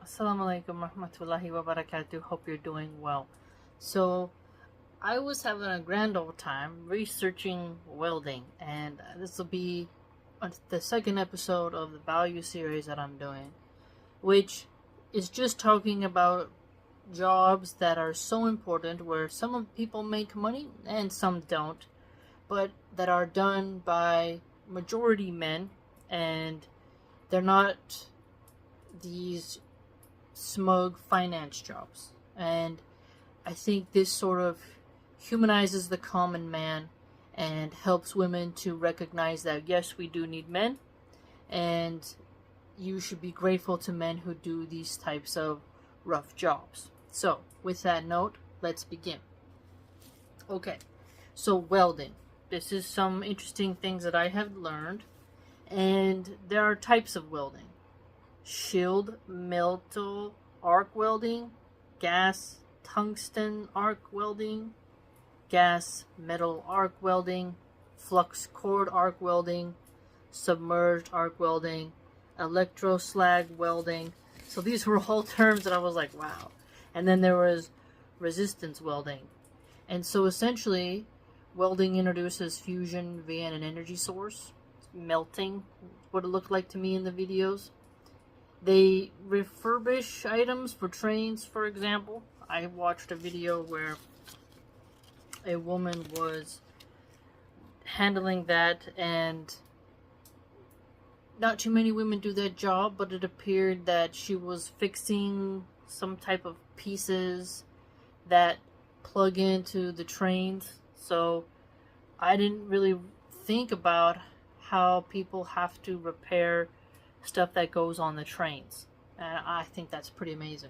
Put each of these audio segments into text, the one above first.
Assalamu alaikum warahmatullahi wabarakatuh. Hope you're doing well. So, I was having a grand old time researching welding, and this will be the second episode of the value series that I'm doing, which is just talking about jobs that are so important where some people make money and some don't, but that are done by majority men, and they're not these smug finance jobs. And I think this sort of humanizes the common man and helps women to recognize that yes, we do need men, and you should be grateful to men who do these types of rough jobs. So, with that note, let's begin. Okay, so welding. This is some interesting things that I have learned, and there are types of welding. Shield metal arc welding, gas tungsten arc welding, gas metal arc welding, flux core arc welding, submerged arc welding, electroslag welding. So these were all terms that I was like, wow. And then there was resistance welding. And so essentially, welding introduces fusion via an energy source. Melting, what it looked like to me in the videos. They refurbish items for trains, for example. I watched a video where a woman was handling that, and not too many women do that job, but it appeared that she was fixing some type of pieces that plug into the trains. So I didn't really think about how people have to repair stuff that goes on the trains. And I think that's pretty amazing.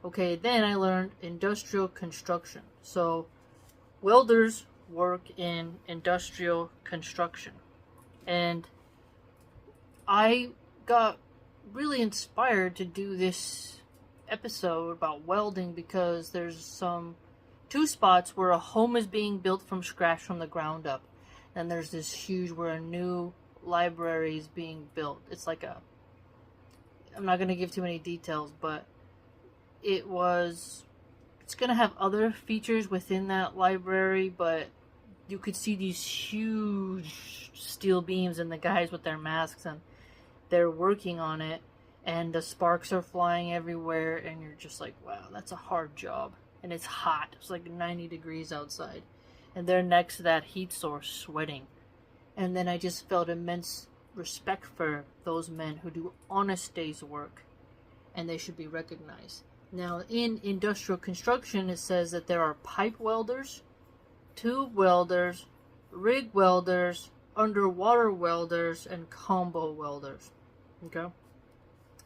Okay, then I learned industrial construction. So welders work in industrial construction. And I got really inspired to do this episode about welding because there's two spots where a home is being built from scratch from the ground up. And there's this huge where a new library is being built. It's like I'm not going to give too many details, but it's going to have other features within that library, but you could see these huge steel beams and the guys with their masks, and they're working on it, and the sparks are flying everywhere, and you're just like, wow, that's a hard job. And it's hot. It's like 90 degrees outside. And they're next to that heat source sweating. And then I just felt immense respect for those men who do honest day's work, and they should be recognized. Now, in industrial construction, it says that there are pipe welders, tube welders, rig welders, underwater welders, and combo welders. Okay?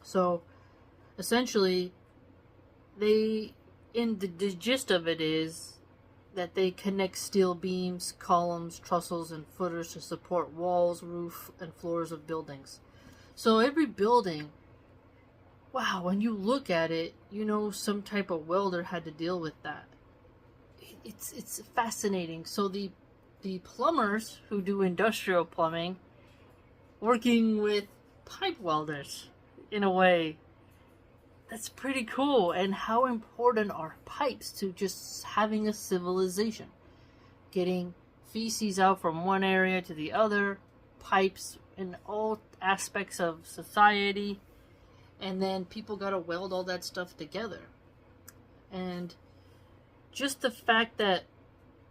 So, essentially, the gist of it is that they connect steel beams, columns, trestles, and footers to support walls, roof, and floors of buildings. So every building, wow, when you look at it, you know some type of welder had to deal with that. It's fascinating. So the plumbers who do industrial plumbing, working with pipe welders, in a way, that's pretty cool. And how important are pipes to just having a civilization? Getting feces out from one area to the other, pipes in all aspects of society, and then people gotta weld all that stuff together. And just the fact that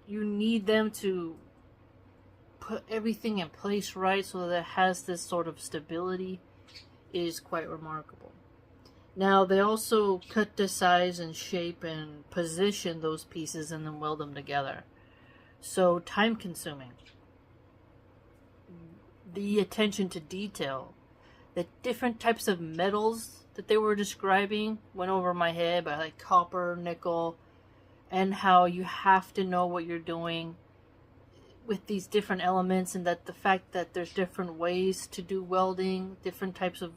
you need them to put everything in place right so that it has this sort of stability is quite remarkable. Now, they also cut the size and shape and position those pieces and then weld them together. So, time consuming. The attention to detail. The different types of metals that they were describing went over my head, by like copper, nickel, and how you have to know what you're doing with these different elements, and that the fact that there's different ways to do welding, different types of,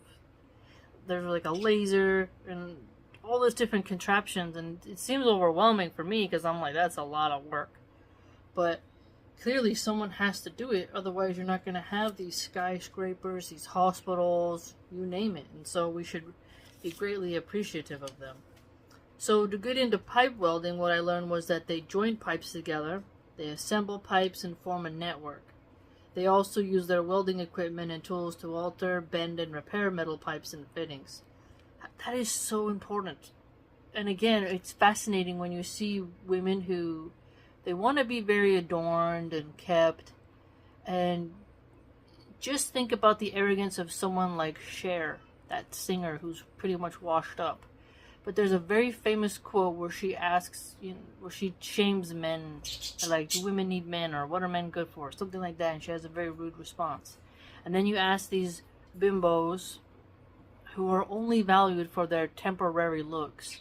there's like a laser and all those different contraptions, and it seems overwhelming for me because I'm like, that's a lot of work. But clearly someone has to do it, otherwise you're not going to have these skyscrapers, these hospitals, you name it. And so we should be greatly appreciative of them. So to get into pipe welding, what I learned was that they join pipes together, they assemble pipes and form a network. They also use their welding equipment and tools to alter, bend, and repair metal pipes and fittings. That is so important. And again, it's fascinating when you see women who, they want to be very adorned and kept. And just think about the arrogance of someone like Cher, that singer who's pretty much washed up. But there's a very famous quote where she asks, where she shames men, like, do women need men, or what are men good for, something like that, and she has a very rude response. And then you ask these bimbos, who are only valued for their temporary looks,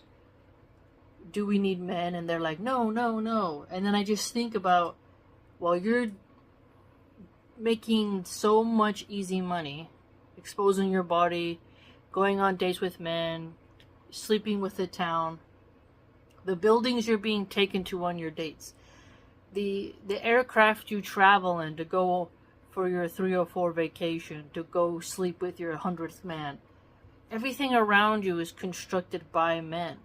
do we need men? And they're like, no, no, no. And then I just think about, well, you're making so much easy money, exposing your body, going on dates with men, sleeping with the town, the buildings you're being taken to on your dates, the aircraft you travel in to go for your 304 vacation, to go sleep with your 100th man. Everything around you is constructed by men.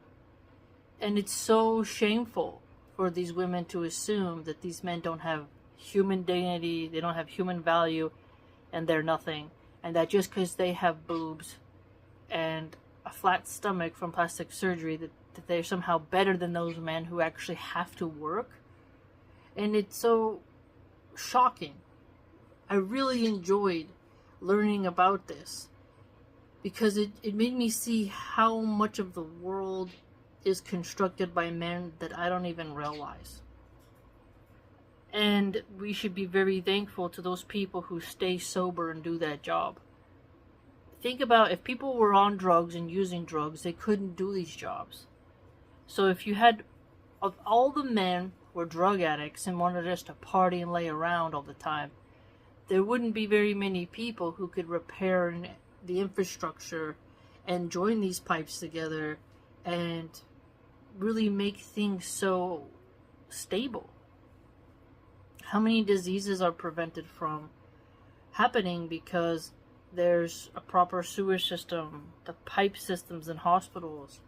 And it's so shameful for these women to assume that these men don't have human dignity, they don't have human value, and they're nothing. And that just because they have boobs and a flat stomach from plastic surgery, that they're somehow better than those men who actually have to work. And it's so shocking. I really enjoyed learning about this because it made me see how much of the world is constructed by men that I don't even realize. And we should be very thankful to those people who stay sober and do that job. Think about if people were on drugs and using drugs, they couldn't do these jobs. So if you had, of all the men were drug addicts and wanted just to party and lay around all the time, there wouldn't be very many people who could repair the infrastructure and join these pipes together and really make things so stable. How many diseases are prevented from happening because there's a proper sewer system, the pipe systems in hospitals?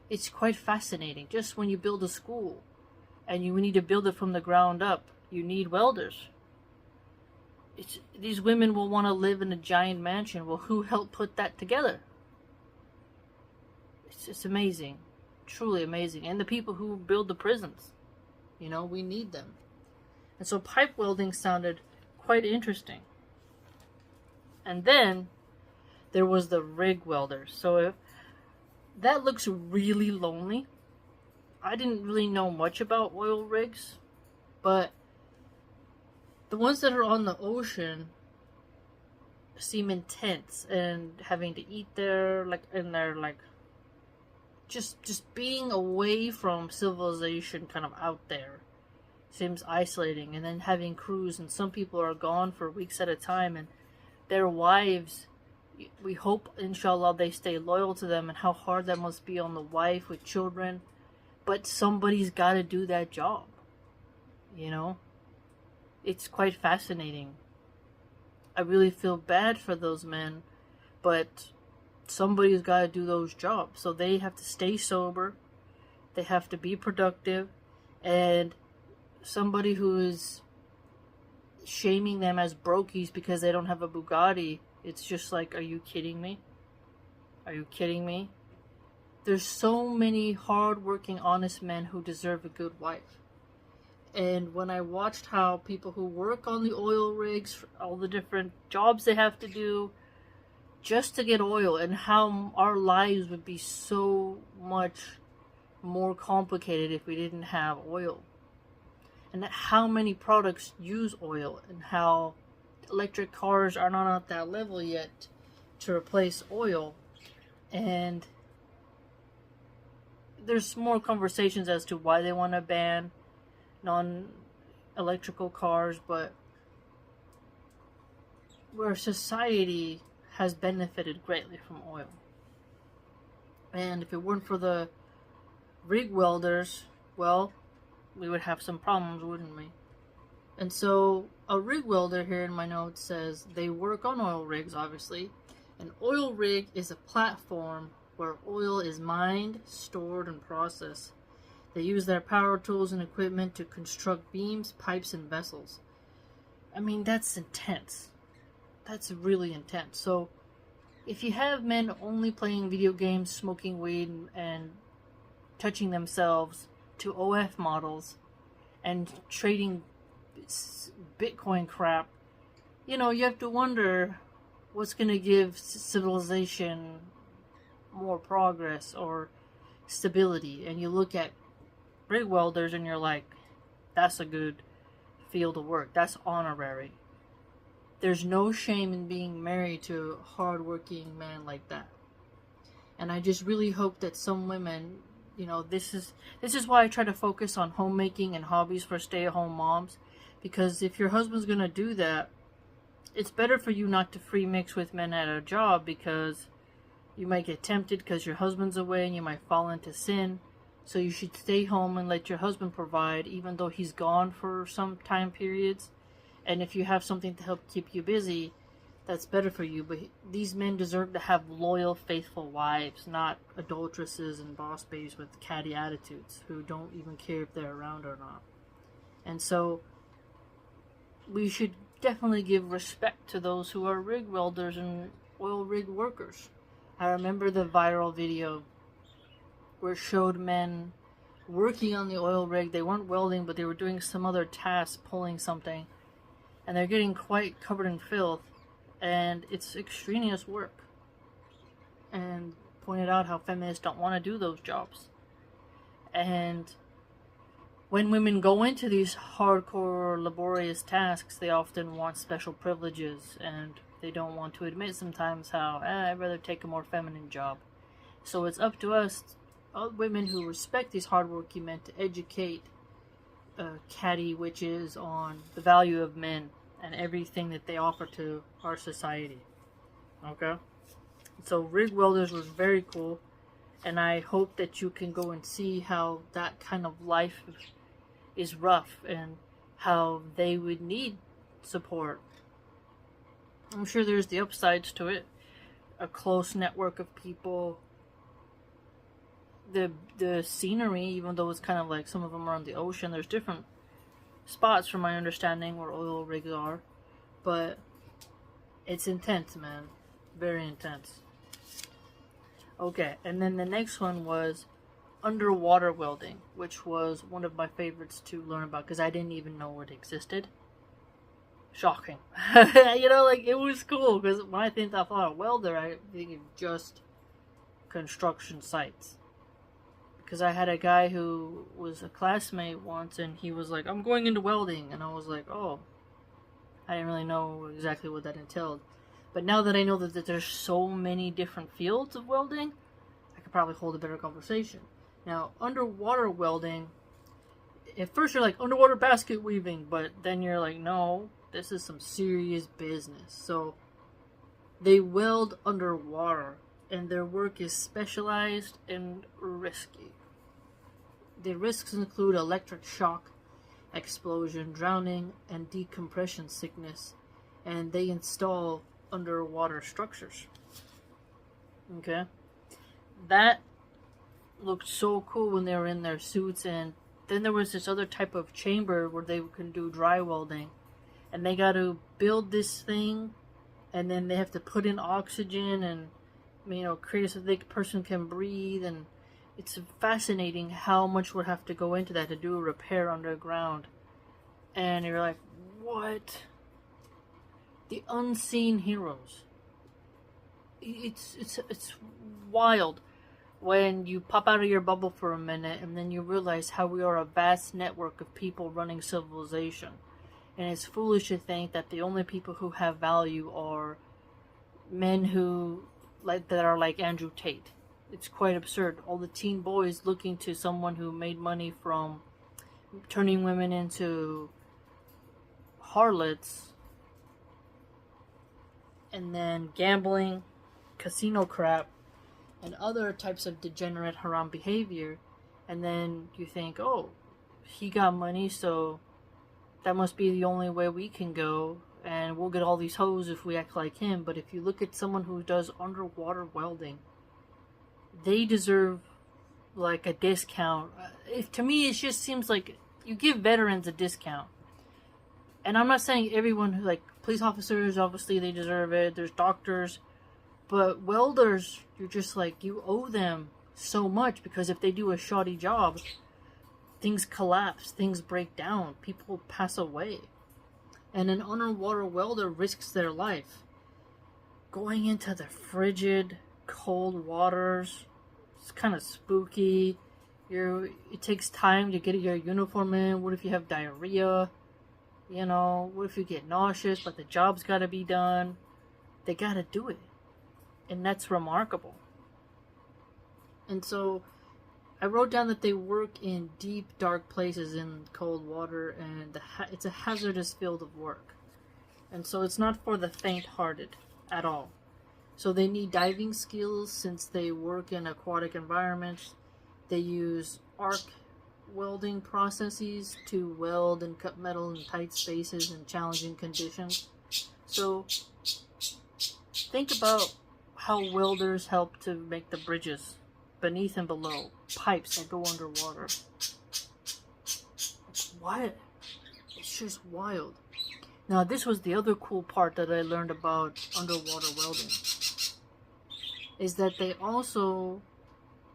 It's quite fascinating. Just when you build a school and you need to build it from the ground up, you need welders. These women will want to live in a giant mansion. Well, who helped put that together? It's amazing. Truly amazing. And the people who build the prisons, we need them. And so pipe welding sounded quite interesting. And then there was the rig welders. So that looks really lonely. I didn't really know much about oil rigs, but the ones that are on the ocean seem intense, and having to eat there, and they're just being away from civilization, kind of out there, seems isolating. And then having crews, and some people are gone for weeks at a time, and their wives, we hope inshallah they stay loyal to them, and how hard that must be on the wife with children. But somebody's got to do that job. It's quite fascinating. I really feel bad for those men, but somebody's got to do those jobs. So they have to stay sober, they have to be productive, and somebody who is shaming them as brokies because they don't have a Bugatti, it's just like, are you kidding me? Are you kidding me? There's so many hard-working, honest men who deserve a good wife. And when I watched how people who work on the oil rigs, all the different jobs they have to do just to get oil, and how our lives would be so much more complicated if we didn't have oil, and how many products use oil, and how electric cars are not at that level yet to replace oil. And there's more conversations as to why they want to ban non-electrical cars, but where society has benefited greatly from oil. And if it weren't for the rig welders, well, we would have some problems, wouldn't we? And so a rig welder here in my notes says they work on oil rigs, obviously. An oil rig is a platform where oil is mined, stored, and processed. They use their power tools and equipment to construct beams, pipes, and vessels. I mean, that's intense. That's really intense. So, if you have men only playing video games, smoking weed, and touching themselves to OF models and trading Bitcoin crap, you have to wonder what's going to give civilization more progress or stability. And you look at rig welders and you're like, that's a good field of work. That's honorary. There's no shame in being married to a hardworking man like that. And I just really hope that some women, this is why I try to focus on homemaking and hobbies for stay-at-home moms. Because if your husband's going to do that, it's better for you not to free mix with men at a job, because you might get tempted because your husband's away and you might fall into sin. So you should stay home and let your husband provide, even though he's gone for some time periods. And if you have something to help keep you busy, that's better for you. But these men deserve to have loyal, faithful wives, not adulteresses and boss babes with catty attitudes who don't even care if they're around or not. And so we should definitely give respect to those who are rig welders and oil rig workers. I remember the viral video where it showed men working on the oil rig. They weren't welding, but they were doing some other task, pulling something. And they're getting quite covered in filth. And it's extraneous work. And pointed out how feminists don't want to do those jobs. And when women go into these hardcore, laborious tasks, they often want special privileges. And they don't want to admit sometimes how, I'd rather take a more feminine job. So it's up to us, women who respect these hardworking men, to educate catty witches on the value of men and everything that they offer to our society. Okay? So rig welders was very cool, and I hope that you can go and see how that kind of life is rough and how they would need support. I'm sure there's the upsides to it. A close network of people. The scenery, even though it's kind of like some of them are on the ocean, there's different spots from my understanding where oil rigs are. But it's intense, man. Very intense. Okay, and then the next one was underwater welding, which was one of my favorites to learn about because I didn't even know it existed. Shocking. It was cool because when I think of a welder, I think of just construction sites. Because I had a guy who was a classmate once, and he was like, I'm going into welding. And I was like, oh, I didn't really know exactly what that entailed. But now that I know that there's so many different fields of welding, I could probably hold a better conversation. Now, underwater welding, at first you're like, underwater basket weaving, but then you're like, no, this is some serious business. So, they weld underwater, and their work is specialized and risky. The risks include electric shock, explosion, drowning, and decompression sickness, and they install underwater structures. Okay? That looked so cool when they were in their suits, and then there was this other type of chamber where they can do dry welding, and they got to build this thing, and then they have to put in oxygen and create so the person can breathe, and it's fascinating how much would have to go into that to do a repair underground. And you're like, what? The unseen heroes. It's wild when you pop out of your bubble for a minute and then you realize how we are a vast network of people running civilization. And it's foolish to think that the only people who have value are men that are like Andrew Tate. It's quite absurd. All the teen boys looking to someone who made money from turning women into harlots, and then gambling, casino crap, and other types of degenerate haram behavior. And then you think, oh, he got money, so that must be the only way we can go, and we'll get all these hoes if we act like him. But if you look at someone who does underwater welding, they deserve like a discount. To me, it just seems like you give veterans a discount. And I'm not saying everyone who, like, police officers, obviously they deserve it. There's doctors. But welders, you're just like, you owe them so much, because if they do a shoddy job, things collapse, things break down, people pass away. And an underwater welder risks their life. Going into the frigid, cold waters, it's kind of spooky. It takes time to get your uniform in. What if you have diarrhea? You know, what if you get nauseous, but the job's got to be done? They got to do it. And that's remarkable. And so I wrote down that they work in deep, dark places in cold water, and it's a hazardous field of work. And so it's not for the faint-hearted at all. So they need diving skills since they work in aquatic environments. They use arc welding processes to weld and cut metal in tight spaces in challenging conditions. So think about how welders help to make the bridges beneath and below, pipes that go underwater. What? It's just wild. Now, this was the other cool part that I learned about underwater welding, is that they also,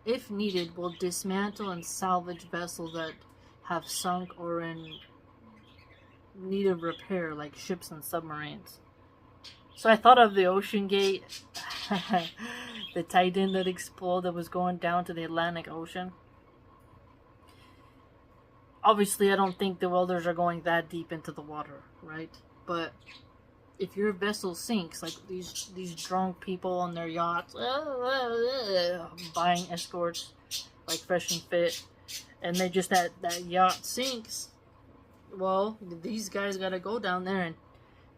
if needed, will dismantle and salvage vessels that have sunk or in need of repair, like ships and submarines. So I thought of the Ocean Gate, the Titan that exploded, that was going down to the Atlantic Ocean. Obviously, I don't think the welders are going that deep into the water, right? But if your vessel sinks, like these drunk people on their yachts, buying escorts, like Fresh and Fit, and they just, that yacht sinks, well, these guys gotta go down there and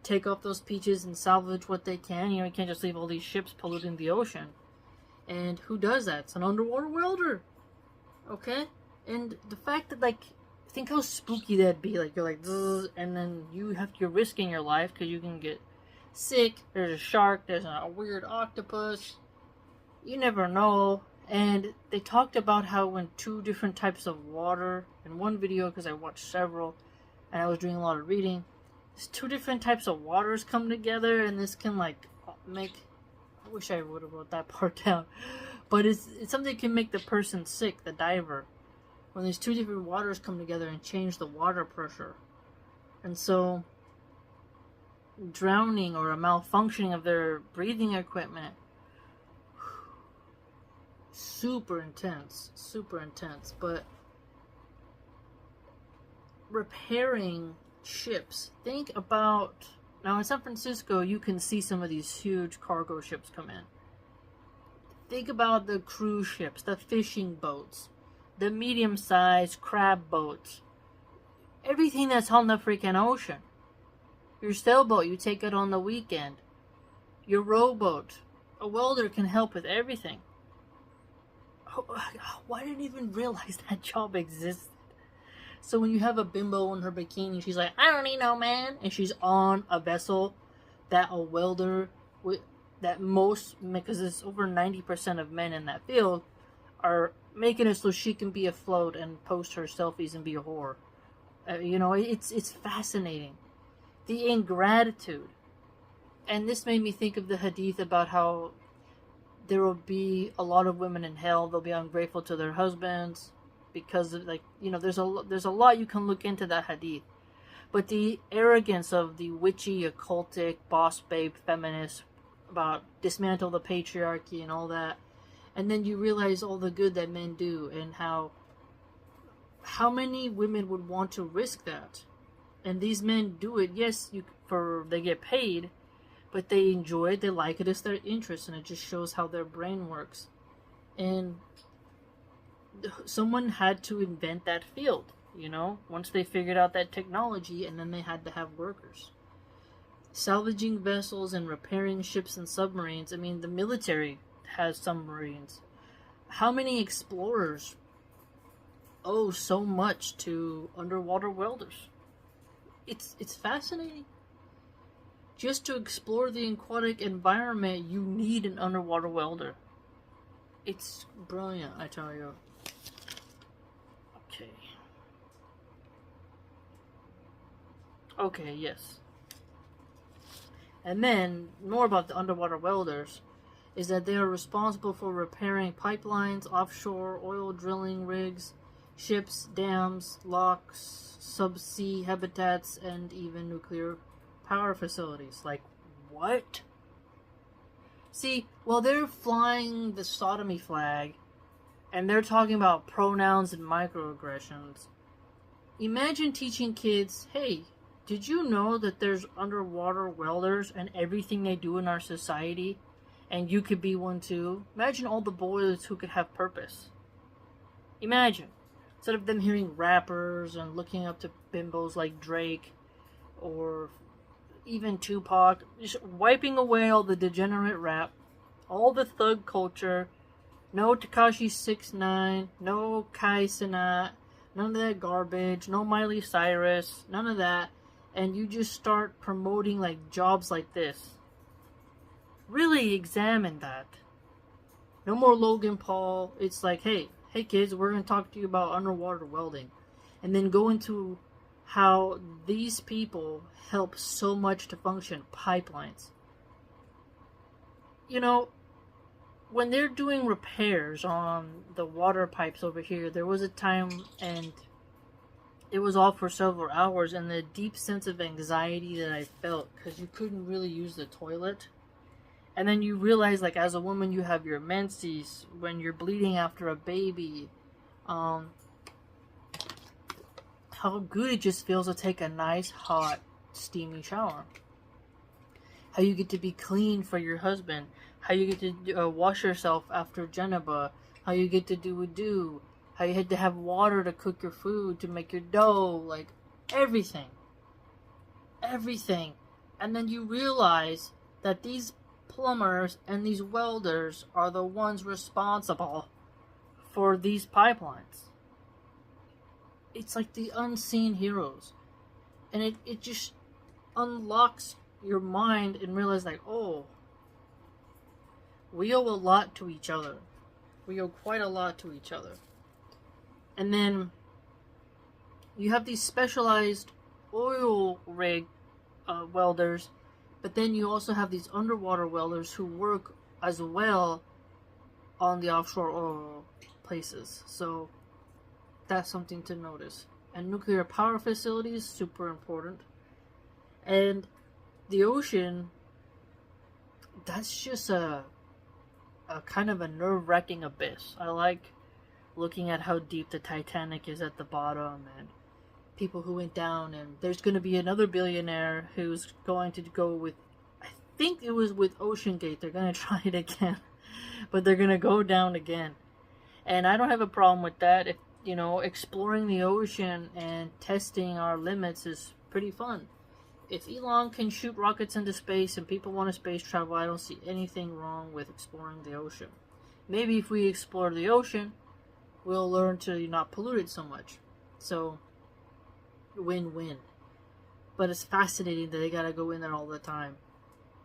take off those peaches and salvage what they can. You know, you can't just leave all these ships polluting the ocean. And who does that? It's an underwater welder. Okay? And the fact that, like, think how spooky that'd be. Like, you're like, and then you're risking your life because you can get sick. There's a shark. There's a weird octopus. You never know. And they talked about how when two different types of water, in one video, because I watched several, and I was doing a lot of reading, there's two different types of waters come together, and this can, like, make... I wish I would have wrote that part down. But it's something that can make the person sick, the diver. When these two different waters come together and change the water pressure. And so, drowning or a malfunctioning of their breathing equipment, super intense. But repairing ships. Think about, now in San Francisco, you can see some of these huge cargo ships come in. Think about the cruise ships, the fishing boats, the medium-sized crab boats, everything that's on the freaking ocean. Your sailboat, you take it on the weekend. Your rowboat, a welder can help with everything. Why didn't I even realize that job existed? So when you have a bimbo in her bikini, she's like, I don't need no man. And she's on a vessel that a welder, that most, because it's over 90% of men in that field, are making it so she can be afloat and post her selfies and be a whore. You know, it's fascinating. The ingratitude. And this made me think of the hadith about how there will be a lot of women in hell. They'll be ungrateful to their husbands. Because, like, you know, there's a lot you can look into that hadith. But the arrogance of the witchy, occultic, boss babe feminists about dismantle the patriarchy and all that. And then you realize all the good that men do, and how many women would want to risk that. And these men do it, yes, they get paid, but they enjoy it, they like it, it's their interest, and it just shows how their brain works. And someone had to invent that field, you know, once they figured out that technology, and then they had to have workers. Salvaging vessels and repairing ships and submarines. I mean, the military has submarines. How many explorers owe so much to underwater welders? It's fascinating. Just to explore the aquatic environment, you need an underwater welder. It's brilliant, I tell you. Okay. Okay, yes. And then, more about the underwater welders, is that they are responsible for repairing pipelines, offshore oil drilling rigs, ships, dams, locks, subsea habitats, and even nuclear power facilities. Like, what? See, while they're flying the sodomy flag, and they're talking about pronouns and microaggressions, imagine teaching kids, hey, did you know that there's underwater welders and everything they do in our society? And you could be one too. Imagine all the boys who could have purpose. Imagine. Instead of them hearing rappers and looking up to bimbos like Drake or even Tupac, just wiping away all the degenerate rap, all the thug culture, no Tekashi 6ix9ine, no Kai Cenat, none of that garbage, no Miley Cyrus, none of that, and you just start promoting like jobs like this. Really examine that. No more Logan Paul. It's like, hey kids, we're going to talk to you about underwater welding. And then go into how these people help so much to function pipelines. You know, when they're doing repairs on the water pipes over here, there was a time, and it was all for several hours, and the deep sense of anxiety that I felt because you couldn't really use the toilet. And then you realize, like, as a woman, you have your menses, when you're bleeding after a baby, how good it just feels to take a nice, hot, steamy shower. How you get to be clean for your husband. How you get to wash yourself after Janaba. How you get to do wudu. How you had to have water to cook your food, to make your dough. Like, everything. Everything. And then you realize that these plumbers and these welders are the ones responsible for these pipelines. It's like the unseen heroes. And it just unlocks your mind and realize, like, oh, we owe a lot to each other. We owe quite a lot to each other. And then you have these specialized oil rig welders, but then you also have these underwater welders who work as well on the offshore oil places. So that's something to notice. And nuclear power facilities, super important. And the ocean, that's just a kind of a nerve-wracking abyss. I like looking at how deep the Titanic is at the bottom, and people who went down, and there's going to be another billionaire who's going to go with, I think it was with Ocean Gate. They're going to try it again, but they're going to go down again. And I don't have a problem with that. If, you know, exploring the ocean and testing our limits is pretty fun. If Elon can shoot rockets into space and people want to space travel, I don't see anything wrong with exploring the ocean. Maybe if we explore the ocean, we'll learn to not pollute it so much. So, win-win. But it's fascinating that they gotta go in there all the time.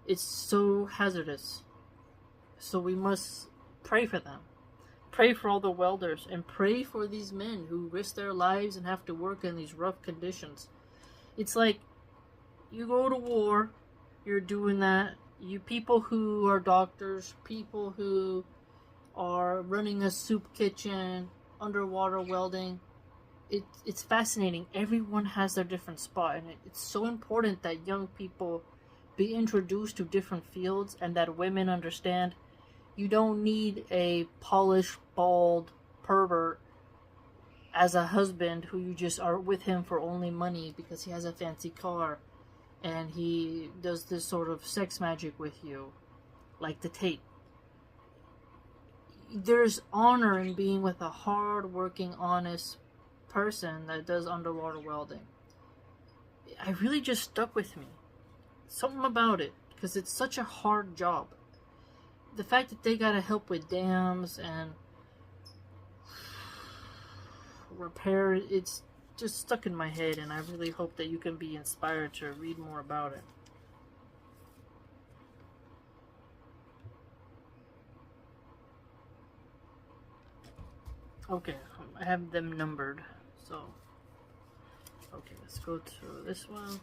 It's so hazardous. So we must pray for them. Pray for all the welders, and pray for these men who risk their lives and have to work in these rough conditions. It's like, you go to war, you're doing that. You people who are doctors, people who are running a soup kitchen, underwater welding, it's fascinating. Everyone has their different spot, and it's so important that young people be introduced to different fields, and that women understand you don't need a polished, bald pervert as a husband who you just are with him for only money because he has a fancy car and he does this sort of sex magic with you, like the Tate. There's honor in being with a hard-working, honest person that does underwater welding. It really just stuck with me. Something about it, because it's such a hard job. The fact that they gotta help with dams and repair, it's just stuck in my head, and I really hope that you can be inspired to read more about it. Okay, I have them numbered. So, okay, let's go to this one.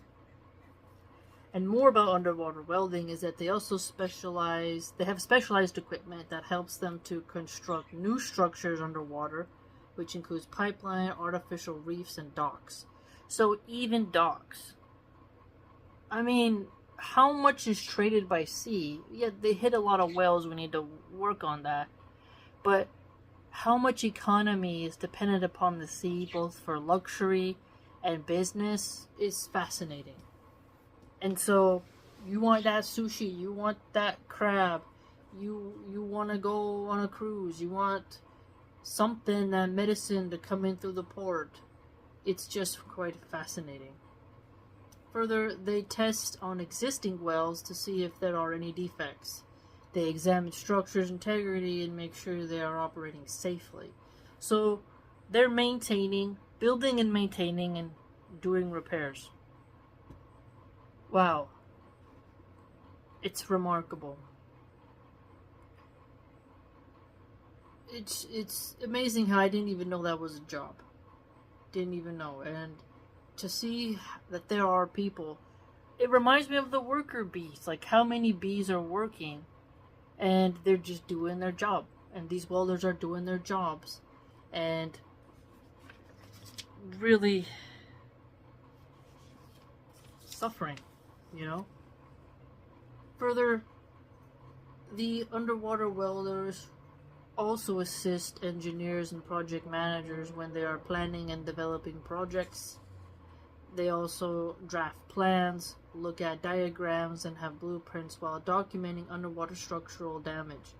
And more about underwater welding is that they also specialize, they have specialized equipment that helps them to construct new structures underwater, which includes pipeline, artificial reefs, and docks. So even docks. I mean, how much is traded by sea? Yeah, they hit a lot of whales. We need to work on that. But how much economy is dependent upon the sea, both for luxury and business, is fascinating. And so, you want that sushi, you want that crab, you want to go on a cruise, you want something, that medicine to come in through the port. It's just quite fascinating. Further, they test on existing wells to see if there are any defects. They examine structures' integrity and make sure they are operating safely. So, they're building and maintaining and doing repairs. Wow. It's remarkable. It's amazing how I didn't even know that was a job. Didn't even know. And to see that there are people, it reminds me of the worker bees. Like, how many bees are working and they're just doing their job. And these welders are doing their jobs. And really suffering, you know? Further, the underwater welders also assist engineers and project managers when they are planning and developing projects. They also draft plans, look at diagrams, and have blueprints while documenting underwater structural damage.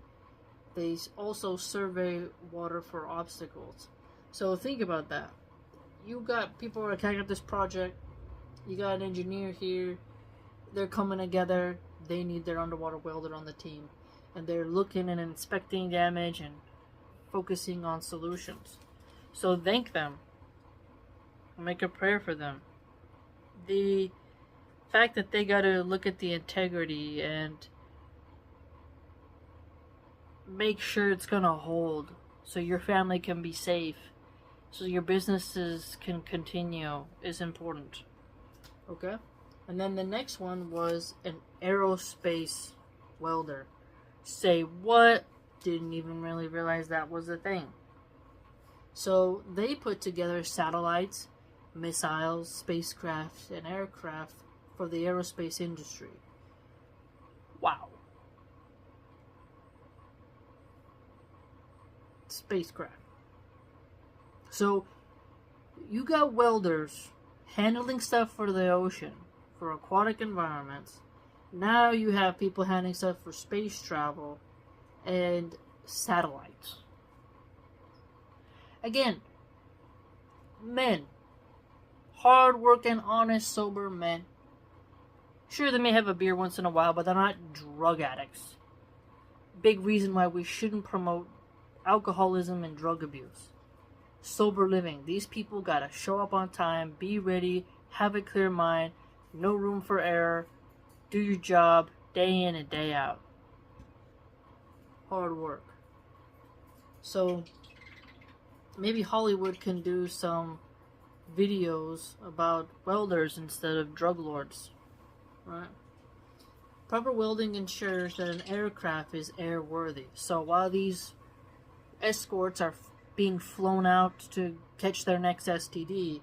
They also survey water for obstacles. So think about that. You got people who are carrying out this project, you got an engineer here, they're coming together, they need their underwater welder on the team. And they're looking and inspecting damage and focusing on solutions. So thank them. Make a prayer for them. The fact that they got to look at the integrity and make sure it's going to hold so your family can be safe, so your businesses can continue, is important. Okay? And then the next one was an aerospace welder. Say what? Didn't even really realize that was a thing. So they put together satellites, missiles, spacecraft, and aircraft for the aerospace industry. Wow. Spacecraft. So you got welders handling stuff for the ocean, for aquatic environments. Now you have people handling stuff for space travel and satellites. Again, men. Hard-working, honest, sober men. Sure, they may have a beer once in a while, but they're not drug addicts. Big reason why we shouldn't promote alcoholism and drug abuse. Sober living. These people gotta show up on time, be ready, have a clear mind, no room for error, do your job day in and day out. Hard work. So, maybe Hollywood can do some videos about welders instead of drug lords. Right? Proper welding ensures that an aircraft is airworthy. So while these escorts are being flown out to catch their next STD,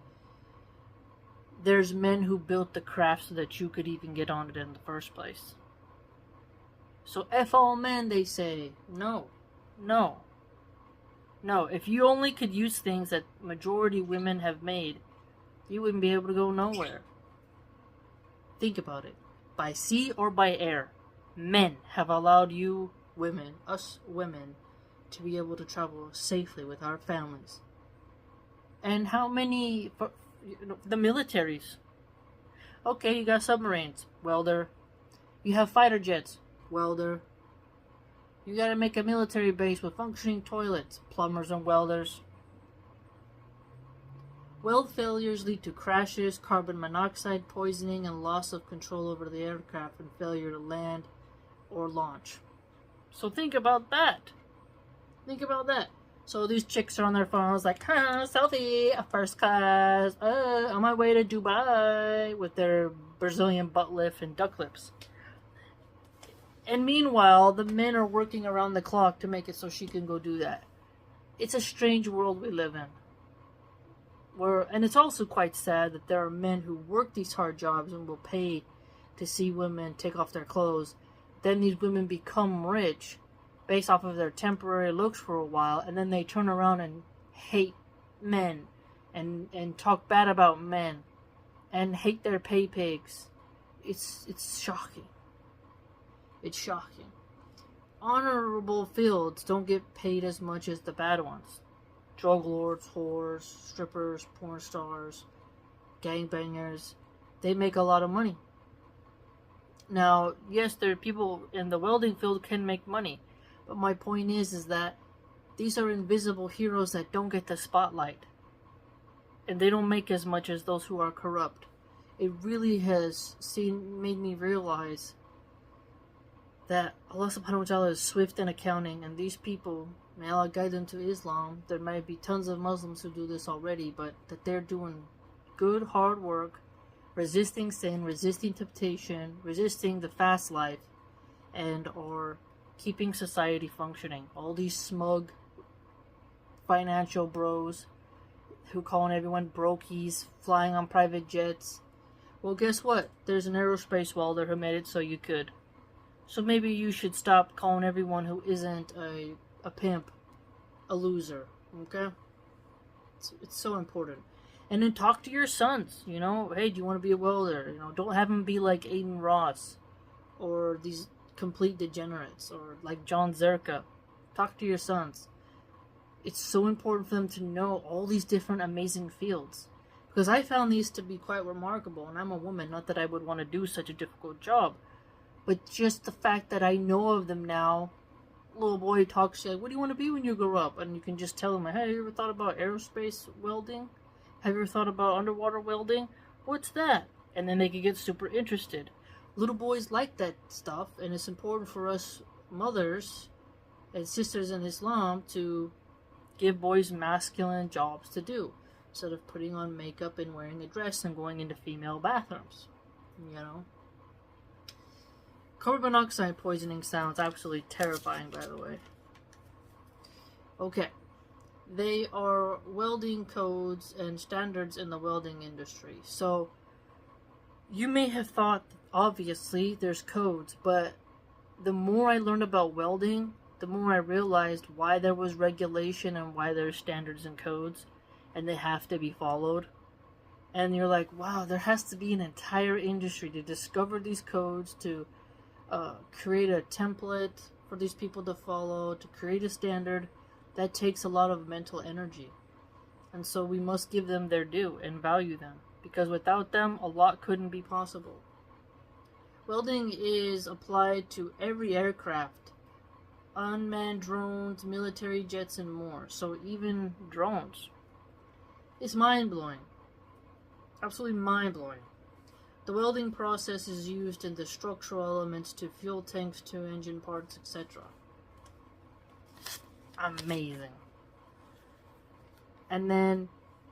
there's men who built the craft so that you could even get on it in the first place. So F all men, they say. No. If you only could use things that majority women have made, you wouldn't be able to go nowhere. Think about it. By sea or by air, men have allowed you women, us women, to be able to travel safely with our families. And how many, the militaries. Okay, you got submarines, welder. You have fighter jets, welder. You gotta make a military base with functioning toilets, plumbers and welders. Weld failures lead to crashes, carbon monoxide poisoning, and loss of control over the aircraft and failure to land or launch. So think about that. Think about that. So these chicks are on their phones like, selfie, first class, on my way to Dubai, with their Brazilian butt lift and duck lips. And meanwhile, the men are working around the clock to make it so she can go do that. It's a strange world we live in. And it's also quite sad that there are men who work these hard jobs and will pay to see women take off their clothes. Then these women become rich based off of their temporary looks for a while, and then they turn around and hate men and talk bad about men and hate their pay pigs. It's shocking. It's shocking. Honorable fields don't get paid as much as the bad ones. Drug lords, whores, strippers, porn stars, gangbangers, they make a lot of money. Now, yes, there are people in the welding field can make money, but my point is that these are invisible heroes that don't get the spotlight, and they don't make as much as those who are corrupt. It really has made me realize that Allah subhanahu wa ta'ala is swift in accounting, and these people, may Allah guide them to Islam. There might be tons of Muslims who do this already, but that they're doing good, hard work, resisting sin, resisting temptation, resisting the fast life, and are keeping society functioning. All these smug financial bros who calling everyone brokies, flying on private jets. Well, guess what? There's an aerospace welder who made it so you could. So maybe you should stop calling everyone who isn't a pimp a loser, okay? It's so important. And then talk to your sons, you know? Hey, do you want to be a welder? You know, don't have them be like Aiden Ross or these complete degenerates or like John Zerka. Talk to your sons. It's so important for them to know all these different amazing fields. Because I found these to be quite remarkable, and I'm a woman, not that I would want to do such a difficult job. But just the fact that I know of them now, little boy talks to you, like, what do you want to be when you grow up? And you can just tell them, hey, have you ever thought about aerospace welding? Have you ever thought about underwater welding? What's that? And then they can get super interested. Little boys like that stuff, and it's important for us mothers and sisters in Islam to give boys masculine jobs to do, instead of putting on makeup and wearing a dress and going into female bathrooms, you know? Carbon monoxide poisoning sounds absolutely terrifying, by the way. Okay. They are welding codes and standards in the welding industry. So, you may have thought, obviously, there's codes, but the more I learned about welding, the more I realized why there was regulation and why there's standards and codes, and they have to be followed. And you're like, wow, there has to be an entire industry to discover these codes, to create a template for these people to follow, to create a standard. That takes a lot of mental energy. And so we must give them their due and value them, because without them, a lot couldn't be possible. Welding is applied to every aircraft, unmanned drones, military jets, and more. So even drones. It's mind-blowing. Absolutely mind-blowing. The welding process is used in the structural elements to fuel tanks to engine parts, etc. Amazing. And then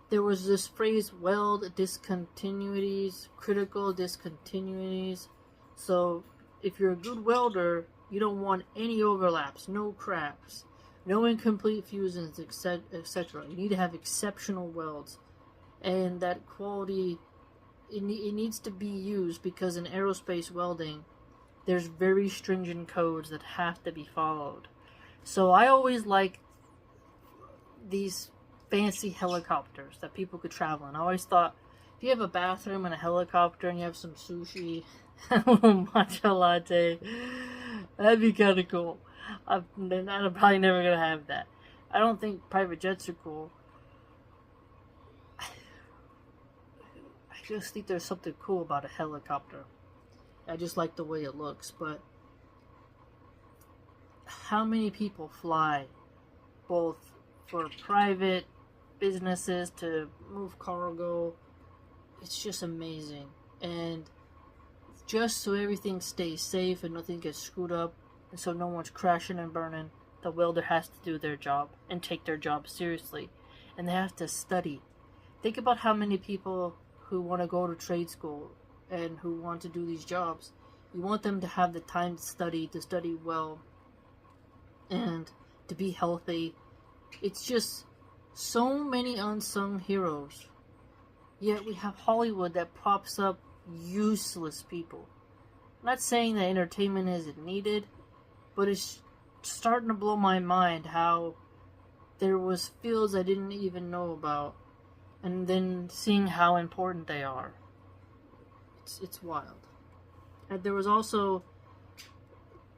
there was this phrase, weld discontinuities, critical discontinuities. So if you're a good welder, you don't want any overlaps, no cracks, no incomplete fusions, etc. You need to have exceptional welds. And that quality, it needs to be used, because in aerospace welding, there's very stringent codes that have to be followed. So I always like these fancy helicopters that people could travel in. I always thought, if you have a bathroom and a helicopter and you have some sushi and a little matcha latte, that'd be kind of cool. I'm probably never going to have that. I don't think private jets are cool. I just think there's something cool about a helicopter. I just like the way it looks, but how many people fly both for private businesses to move cargo? It's just amazing. And just so everything stays safe and nothing gets screwed up, and so no one's crashing and burning, the welder has to do their job and take their job seriously, and they have to study. Think about how many people who want to go to trade school and who want to do these jobs. You want them to have the time to study well, and to be healthy. It's just so many unsung heroes. Yet we have Hollywood that props up useless people. I'm not saying that entertainment isn't needed, but it's starting to blow my mind how there was fields I didn't even know about, and then seeing how important they are. It's wild. And there was also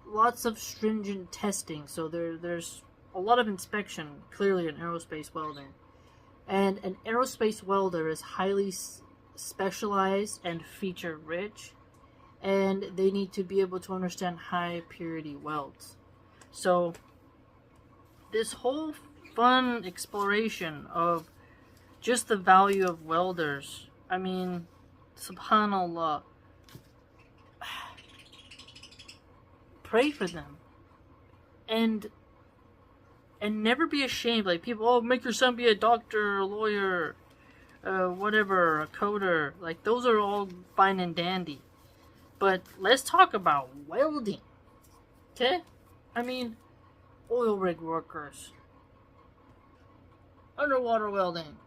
lots of stringent testing, so there's a lot of inspection, clearly in aerospace welding. And an aerospace welder is highly specialized and feature rich, and they need to be able to understand high purity welds. So this whole fun exploration of just the value of welders, I mean, subhanallah, pray for them, and never be ashamed. Like, people, oh, make your son be a doctor, a lawyer, whatever, a coder. Like, those are all fine and dandy, but let's talk about welding, okay? I mean, oil rig workers, underwater welding,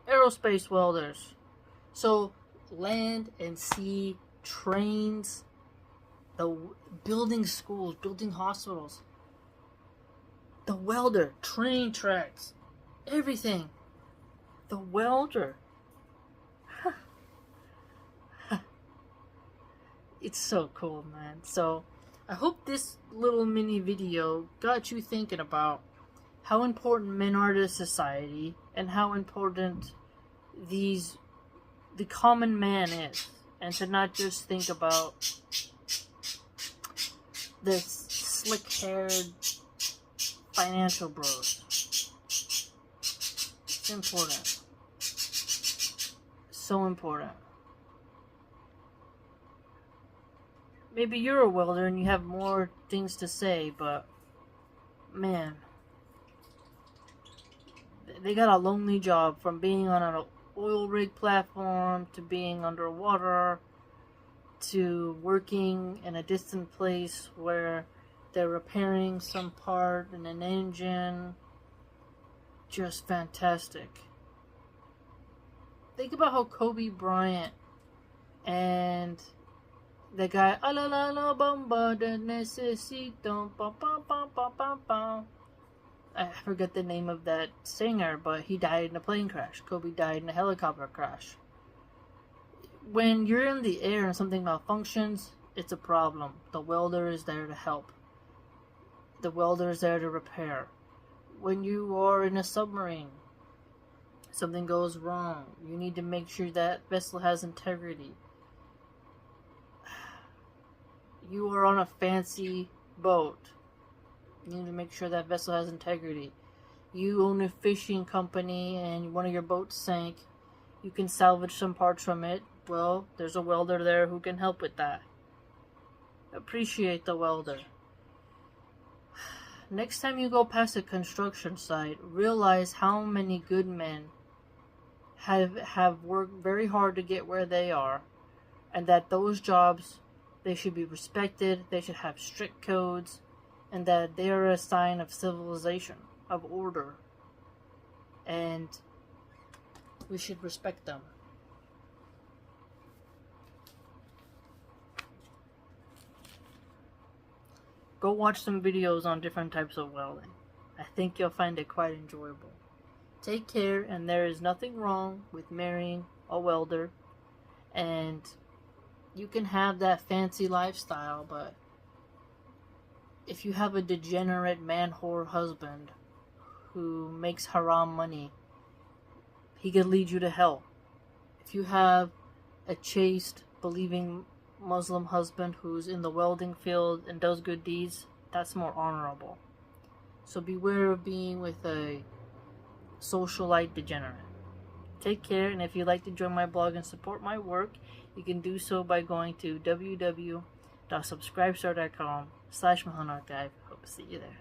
aerospace welders. So land and sea, trains, the building schools, building hospitals, the welder, train tracks, everything. The welder. It's so cool, man. So I hope this little mini video got you thinking about how important men are to society and how important the common man is, and to not just think about the slick-haired financial bros. It's important. So important. Maybe you're a welder and you have more things to say, but man, they got a lonely job, from being on an oil rig platform to being underwater to working in a distant place where they're repairing some part in an engine. Just fantastic. Think about how Kobe Bryant and the guy, ah la la la bomba de necesito, pa pa pa pa pa pa. I forget the name of that singer, but he died in a plane crash. Kobe died in a helicopter crash. When you're in the air and something malfunctions, it's a problem. The welder is there to help. The welder is there to repair. When you are in a submarine, something goes wrong, you need to make sure that vessel has integrity. You are on a fancy boat, you need to make sure that vessel has integrity. You own a fishing company and one of your boats sank, you can salvage some parts from it. Well, there's a welder there who can help with that. Appreciate the welder. Next time you go past a construction site, realize how many good men have worked very hard to get where they are, and that those jobs, they should be respected, they should have strict codes, and that they are a sign of civilization, of order, and we should respect them. Go watch some videos on different types of welding. I think you'll find it quite enjoyable. Take care, and there is nothing wrong with marrying a welder, and you can have that fancy lifestyle, but if you have a degenerate man-whore husband who makes haram money, he could lead you to hell. If you have a chaste, believing Muslim husband who's in the welding field and does good deeds, that's more honorable. So beware of being with a socialite degenerate. Take care, and if you'd like to join my blog and support my work, you can do so by going to www.subscribestar.com/MilahanArchive. Hope to see you there.